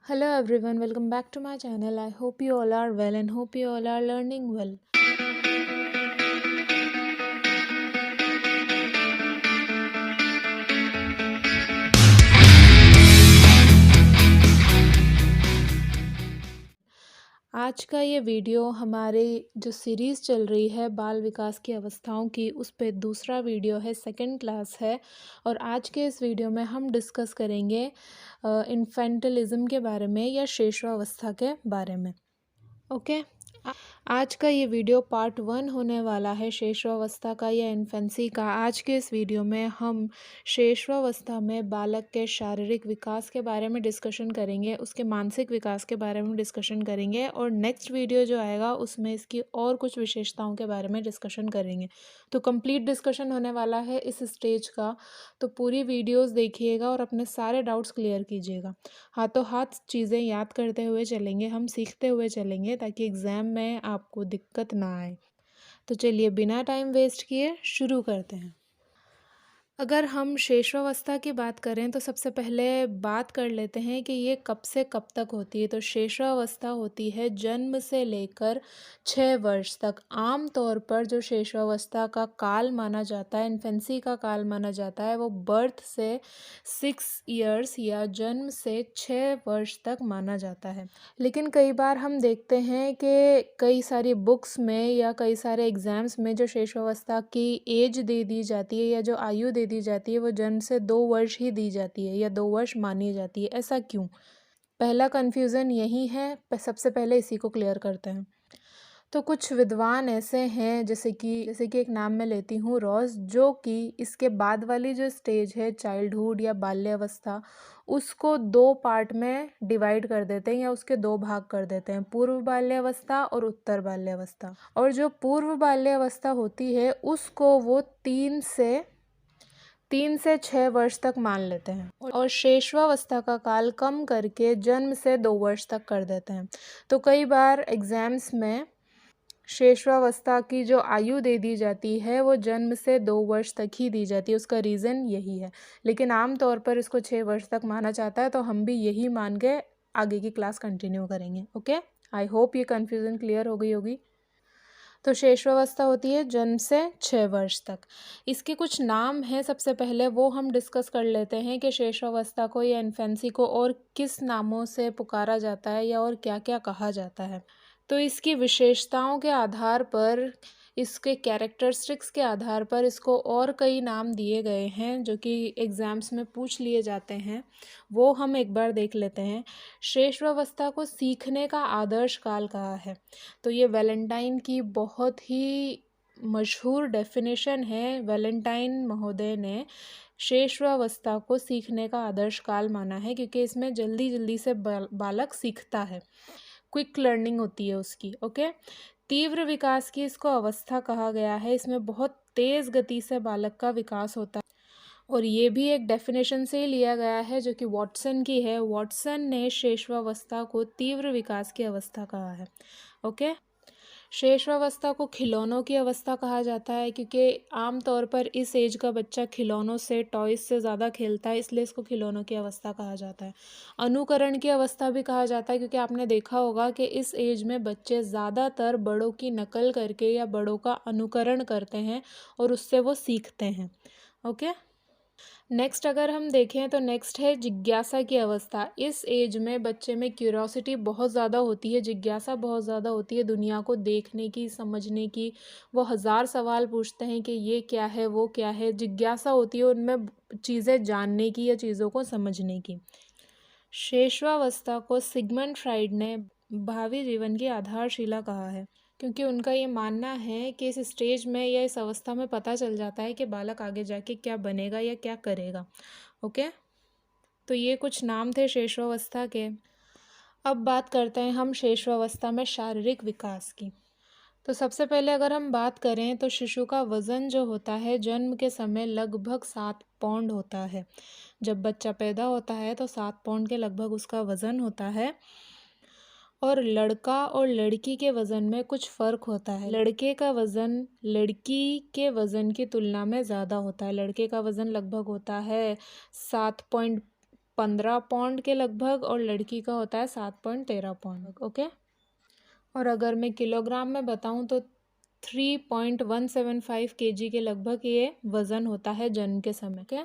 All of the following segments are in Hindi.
Hello everyone, welcome back to my channel. I hope you all are well and hope you all are learning well. आज का ये वीडियो हमारे जो सीरीज़ चल रही है बाल विकास की अवस्थाओं की, उस पे दूसरा वीडियो है, सेकंड क्लास है। और आज के इस वीडियो में हम डिस्कस करेंगे इन्फेंटिलिज्म के बारे में या शैशवावस्था के बारे में। ओके, आज का ये वीडियो पार्ट 1 होने वाला है शैशवावस्था का या इन्फेंसी का। आज के इस वीडियो में हम शैशवावस्था में बालक के शारीरिक विकास के बारे में डिस्कशन करेंगे, उसके मानसिक विकास के बारे में डिस्कशन करेंगे और नेक्स्ट वीडियो जो आएगा उसमें इसकी और कुछ विशेषताओं के बारे में डिस्कशन करेंगे। तो कंप्लीट डिस्कशन होने वाला है इस स्टेज का, तो पूरी वीडियोज़ देखिएगा और अपने सारे डाउट्स क्लियर कीजिएगा। हाथों हाथ चीज़ें याद करते हुए चलेंगे, हम सीखते हुए चलेंगे ताकि एग्ज़ाम में आपको दिक्कत ना आए। तो चलिए बिना टाइम वेस्ट किए शुरू करते हैं। अगर हम शैशवावस्था की बात करें तो सबसे पहले बात कर लेते हैं कि ये कब से कब तक होती है। तो शैशवावस्था होती है जन्म से लेकर 6 वर्ष तक। आम तौर पर जो शैशवावस्था का काल माना जाता है, इन्फेंसी का काल माना जाता है, वो बर्थ से 6 इयर्स या जन्म से 6 वर्ष तक माना जाता है। लेकिन कई बार हम देखते हैं कि कई सारी बुक्स में या कई सारे एग्ज़ाम्स में जो शैशवावस्था की एज दे दी जाती है या जो आयु दे दी जाती है वो जन्म से 2 वर्ष ही दी जाती है या 2 वर्ष मानी जाती है। ऐसा क्यों? पहला कन्फ्यूज़न यही है, सबसे पहले इसी को क्लियर करते हैं। तो कुछ विद्वान ऐसे हैं जैसे कि एक नाम मैं लेती हूँ रॉस, जो कि इसके बाद वाली जो स्टेज है चाइल्डहुड या बाल्यावस्था, उसको 2 पार्ट में डिवाइड कर देते हैं या उसके 2 भाग कर देते हैं, पूर्व बाल्यावस्था और उत्तर बाल्यावस्था। और जो पूर्व बाल्यावस्था होती है उसको वो 3 से 6 वर्ष तक मान लेते हैं और शैशवावस्था का काल कम करके जन्म से 2 वर्ष तक कर देते हैं। तो कई बार एग्ज़ाम्स में शैशवावस्था की जो आयु दे दी जाती है वो जन्म से 2 वर्ष तक ही दी जाती है, उसका रीज़न यही है। लेकिन आम तौर पर इसको 6 वर्ष तक माना जाता है, तो हम भी यही मान के आगे की क्लास कंटिन्यू करेंगे। ओके, आई होप ये कन्फ्यूज़न क्लियर हो गई होगी। तो शैशवावस्था होती है जन्म से 6 वर्ष तक। इसके कुछ नाम हैं, सबसे पहले वो हम डिस्कस कर लेते हैं कि शैशवावस्था को या इन्फेंसी को और किस नामों से पुकारा जाता है या और क्या-क्या कहा जाता है। तो इसकी विशेषताओं के आधार पर, इसके कैरेक्टरिस्टिक्स के आधार पर इसको और कई नाम दिए गए हैं जो कि एग्ज़ाम्स में पूछ लिए जाते हैं, वो हम एक बार देख लेते हैं। शैशवावस्था को सीखने का आदर्श काल कहा है। तो ये वैलेंटाइन की बहुत ही मशहूर डेफिनेशन है। वैलेंटाइन महोदय ने शैशवावस्था को सीखने का आदर्श काल माना है क्योंकि इसमें जल्दी जल्दी से बालक सीखता है, क्विक लर्निंग होती है उसकी। ओके, तीव्र विकास की इसको अवस्था कहा गया है। इसमें बहुत तेज़ गति से बालक का विकास होता है और ये भी एक डेफिनेशन से ही लिया गया है जो कि वॉटसन की है। वॉटसन ने शैशवावस्था को तीव्र विकास की अवस्था कहा है। ओके, शैशवावस्था को खिलौनों की अवस्था कहा जाता है क्योंकि आम तौर पर इस एज का बच्चा खिलौनों से, टॉयज़ से ज़्यादा खेलता है, इसलिए इसको खिलौनों की अवस्था कहा जाता है। अनुकरण की अवस्था भी कहा जाता है क्योंकि आपने देखा होगा कि इस एज में बच्चे ज़्यादातर बड़ों की नकल करके या बड़ों का अनुकरण करते हैं और उससे वो सीखते हैं। ओके, नेक्स्ट अगर हम देखें तो नेक्स्ट है जिज्ञासा की अवस्था। इस एज में बच्चे में क्यूरोसिटी बहुत ज़्यादा होती है, जिज्ञासा बहुत ज़्यादा होती है दुनिया को देखने की, समझने की। वो 1000 सवाल पूछते हैं कि ये क्या है, वो क्या है। जिज्ञासा होती है उनमें चीज़ें जानने की या चीज़ों को समझने की। शैशवावस्था को सिगमंड फ्राइड ने भावी जीवन की आधारशिला कहा है क्योंकि उनका ये मानना है कि इस स्टेज में या इस अवस्था में पता चल जाता है कि बालक आगे जाके क्या बनेगा या क्या करेगा। ओके, तो ये कुछ नाम थे शैशवावस्था के। अब बात करते हैं हम शैशवावस्था में शारीरिक विकास की। तो सबसे पहले अगर हम बात करें तो शिशु का वज़न जो होता है जन्म के समय लगभग 7 पाउंड होता है। जब बच्चा पैदा होता है तो 7 पाउंड के लगभग उसका वज़न होता है और लड़का और लड़की के वज़न में कुछ फ़र्क होता है। लड़के का वज़न लड़की के वज़न की तुलना में ज़्यादा होता है। लड़के का वज़न लगभग होता है 7.5 15 पौंड के लगभग और लड़की का होता है 7.13 पौंड। ओके, और अगर मैं किलोग्राम में बताऊं तो 3.175 केजी के लगभग ये वज़न होता है जन्म के समय के।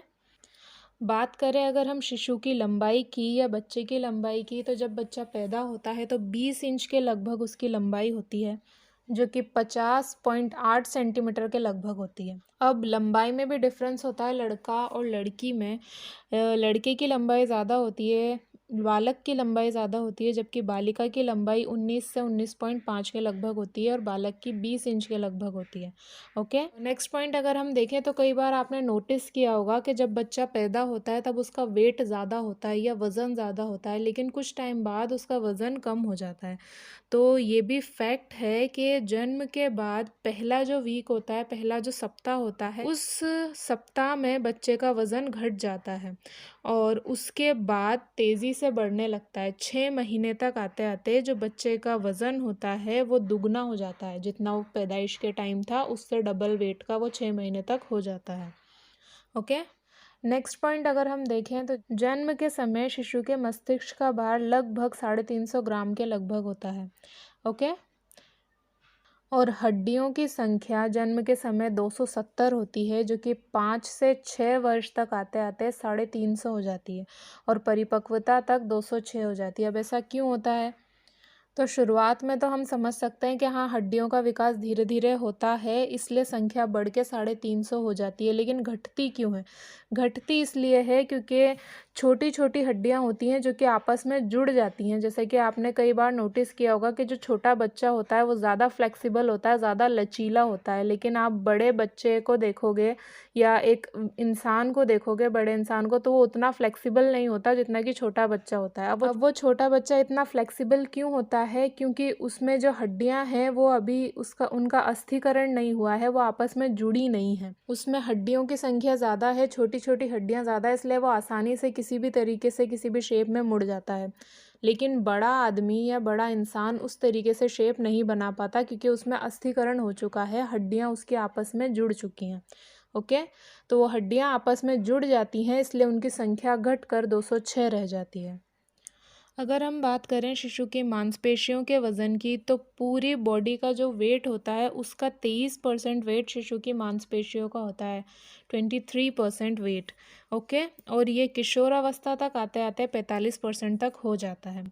बात करें अगर हम शिशु की लंबाई की या बच्चे की लंबाई की, तो जब बच्चा पैदा होता है तो 20 इंच के लगभग उसकी लंबाई होती है, जो कि 50.8 सेंटीमीटर के लगभग होती है। अब लंबाई में भी डिफरेंस होता है लड़का और लड़की में। लड़के की लंबाई ज़्यादा होती है, बालक की लंबाई ज़्यादा होती है, जबकि बालिका की लंबाई 19 से 19.5 के लगभग होती है और बालक की 20 इंच के लगभग होती है। ओके, नेक्स्ट पॉइंट अगर हम देखें तो कई बार आपने नोटिस किया होगा कि जब बच्चा पैदा होता है तब उसका वेट ज़्यादा होता है या वज़न ज़्यादा होता है, लेकिन कुछ टाइम बाद उसका वज़न कम हो जाता है। तो ये भी फैक्ट है कि जन्म के बाद पहला जो वीक होता है, पहला जो सप्ताह होता है, उस सप्ताह में बच्चे का वज़न घट जाता है और उसके बाद तेज़ी से बढ़ने लगता है। 6 महीने तक आते आते जो बच्चे का वज़न होता है वो दुगना हो जाता है, जितना वो पैदाइश के टाइम था उससे डबल वेट का वो 6 महीने तक हो जाता है। ओके, नेक्स्ट पॉइंट अगर हम देखें तो जन्म के समय शिशु के मस्तिष्क का भार लगभग 350 ग्राम के लगभग होता है। ओके, और हड्डियों की संख्या जन्म के समय 270 होती है, जो कि 5 से 6 वर्ष तक आते आते 350 हो जाती है और परिपक्वता तक 206 हो जाती है। अब ऐसा क्यों होता है? तो शुरुआत में तो हम समझ सकते हैं कि हाँ, हड्डियों का विकास धीरे धीरे होता है, इसलिए संख्या बढ़ के 350 हो जाती है। लेकिन घटती क्यों है? घटती इसलिए है क्योंकि छोटी छोटी हड्डियां होती हैं जो कि आपस में जुड़ जाती हैं। जैसे कि आपने कई बार नोटिस किया होगा कि जो छोटा बच्चा होता है वो ज़्यादा फ्लेक्सिबल होता है, ज़्यादा लचीला होता है, लेकिन आप बड़े बच्चे को देखोगे या एक इंसान को देखोगे, बड़े इंसान को, तो वो उतना फ्लेक्सिबल नहीं होता जितना कि छोटा बच्चा होता है। अब वो छोटा बच्चा इतना फ्लेक्सिबल क्यों होता है? क्योंकि उसमें जो हड्डियां हैं वो अभी उनका अस्थिकरण नहीं हुआ है, वो आपस में जुड़ी नहीं है। उसमें हड्डियों की संख्या ज़्यादा है, छोटी छोटी हड्डियां ज़्यादा है, इसलिए वो आसानी से किसी भी तरीके से किसी भी शेप में मुड़ जाता है। लेकिन बड़ा आदमी या बड़ा इंसान उस तरीके से शेप नहीं बना पाता क्योंकि उसमें अस्थिकरण हो चुका है, हड्डियां उसके आपस में जुड़ चुकी हैं। ओके, तो वो हड्डियां आपस में जुड़ जाती हैं, इसलिए उनकी संख्या घटकर 206 रह जाती है। अगर हम बात करें शिशु की मांसपेशियों के वज़न की, तो पूरी बॉडी का जो वेट होता है उसका 23% वेट शिशु की मांसपेशियों का होता है, 23% वेट। ओके, और ये किशोरावस्था तक आते आते 45% तक हो जाता है।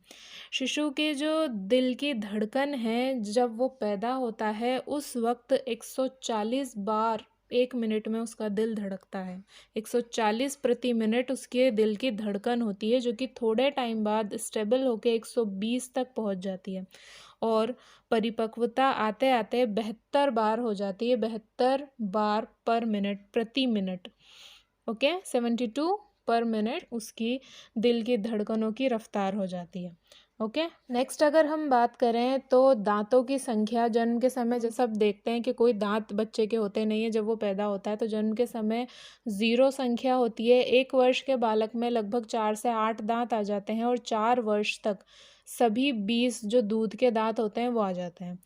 शिशु के जो दिल की धड़कन है जब वो पैदा होता है उस वक्त 140 बार 1 मिनट में उसका दिल धड़कता है। 140 प्रति मिनट उसके दिल की धड़कन होती है, जो कि थोड़े टाइम बाद स्टेबल होकर 120 तक पहुंच जाती है और परिपक्वता आते आते 72 बार हो जाती है, 72 बार पर मिनट, प्रति मिनट। ओके, 72 पर मिनट उसकी दिल की धड़कनों की रफ्तार हो जाती है। ओके, नेक्स्ट अगर हम बात करें तो दांतों की संख्या जन्म के समय, जैसा आप देखते हैं कि कोई दांत बच्चे के होते नहीं है जब वो पैदा होता है, तो जन्म के समय 0 संख्या होती है। 1 वर्ष के बालक में लगभग 4 से 8 दांत आ जाते हैं और 4 वर्ष तक सभी 20 जो दूध के दांत होते हैं वो आ जाते हैं।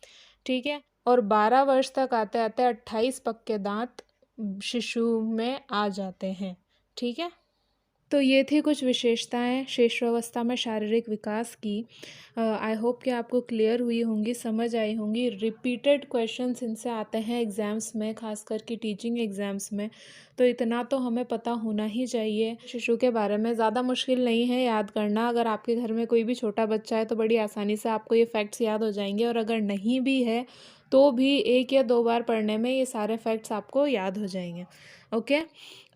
ठीक है, और 12 वर्ष तक आते आते 28 पक्के दांत शिशु में आ जाते हैं। ठीक है, तो ये थी कुछ विशेषताएं शिशुअवस्था में शारीरिक विकास की। आई होप कि आपको क्लियर हुई होंगी, समझ आई होंगी। रिपीटेड क्वेश्चंस इनसे आते हैं एग्ज़ाम्स में, खास करके टीचिंग एग्ज़ाम्स में, तो इतना तो हमें पता होना ही चाहिए शिशु के बारे में। ज़्यादा मुश्किल नहीं है याद करना। अगर आपके घर में कोई भी छोटा बच्चा है तो बड़ी आसानी से आपको ये फैक्ट्स याद हो जाएंगे, और अगर नहीं भी है तो भी 1 या 2 बार पढ़ने में ये सारे फैक्ट्स आपको याद हो जाएंगे। ओके,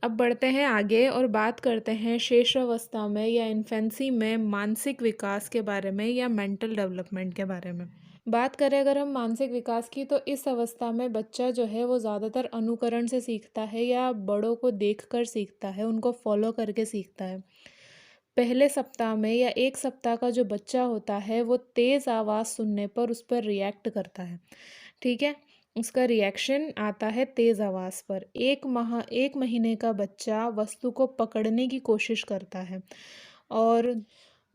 अब बढ़ते हैं आगे और बात करते हैं शिशुअवस्था में या इन्फेंसी में मानसिक विकास के बारे में या मेंटल डेवलपमेंट के बारे में। बात करें अगर हम मानसिक विकास की, तो इस अवस्था में बच्चा जो है वो ज़्यादातर अनुकरण से सीखता है या बड़ों को देखकर सीखता है, उनको फॉलो करके सीखता है। पहले सप्ताह में या 1 सप्ताह का जो बच्चा होता है वो तेज़ आवाज़ सुनने पर उस पर रिएक्ट करता है। ठीक है, उसका रिएक्शन आता है तेज़ आवाज़ पर। 1 महीने का बच्चा वस्तु को पकड़ने की कोशिश करता है और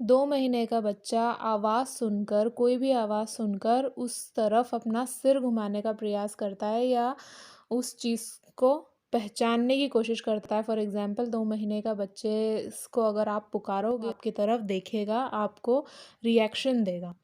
2 महीने का बच्चा आवाज़ सुनकर, कोई भी आवाज़ सुनकर उस तरफ अपना सिर घुमाने का प्रयास करता है या उस चीज़ को पहचानने की कोशिश करता है। फॉर एग्ज़ाम्पल 2 महीने का बच्चे को अगर आप पुकारोगे, आपकी तरफ देखेगा, आपको रिएक्शन देगा।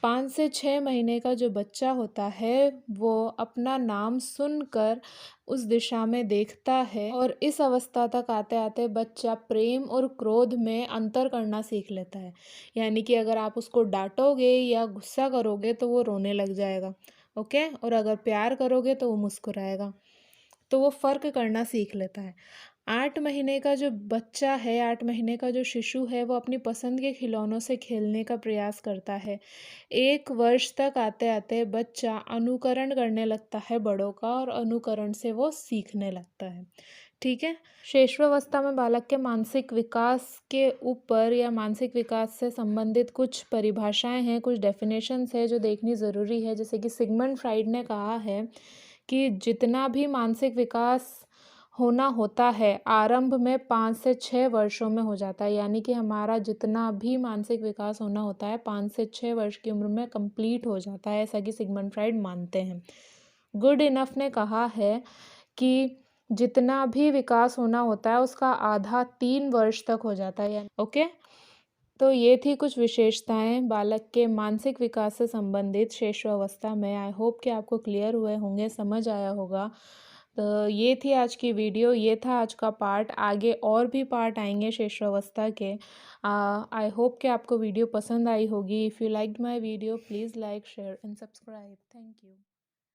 5 से 6 महीने का जो बच्चा होता है, वो अपना नाम सुनकर उस दिशा में देखता है और इस अवस्था तक आते-आते बच्चा प्रेम और क्रोध में अंतर करना सीख लेता है। यानी कि अगर आप उसको डाँटोगे या गुस्सा करोगे तो वो रोने लग जाएगा, ओके? और अगर प्यार करोगे तो वो मुस्कुराएगा। तो वो फ़र्क करना सीख लेता है। 8 महीने का जो बच्चा है, 8 महीने का जो शिशु है, वो अपनी पसंद के खिलौनों से खेलने का प्रयास करता है। 1 वर्ष तक आते-आते बच्चा अनुकरण करने लगता है बड़ों का और अनुकरण से वो सीखने लगता है। ठीक है? शैशवावस्था में बालक के मानसिक विकास के ऊपर या मानसिक विकास से संबंधित कुछ परिभाषाएँ हैं, कुछ डेफ़िनेशंस हैं जो देखनी ज़रूरी है। जैसे कि सिगमंड फ्राइड ने कहा है कि जितना भी मानसिक विकास होना होता है, आरंभ में 5 से 6 वर्षों में हो जाता है। यानी कि हमारा जितना भी मानसिक विकास होना होता है, 5 से 6 वर्ष की उम्र में कंप्लीट हो जाता है, ऐसा कि सिगमंड फ्राइड मानते हैं। गुड इनफ ने कहा है कि जितना भी विकास होना होता है, उसका आधा 3 वर्ष तक हो जाता है, यानी ओके? तो ये थी कुछ विशेषताएँ बालक के मानसिक विकास से संबंधित शैशवावस्था में। आई होप कि आपको क्लियर हुए होंगे, समझ आया होगा। तो ये थी आज की वीडियो, ये था आज का पार्ट। आगे और भी पार्ट आएँगे शैशवावस्था के। आई होप कि आपको वीडियो पसंद आई होगी। If you liked my video please like, share and subscribe. Thank you.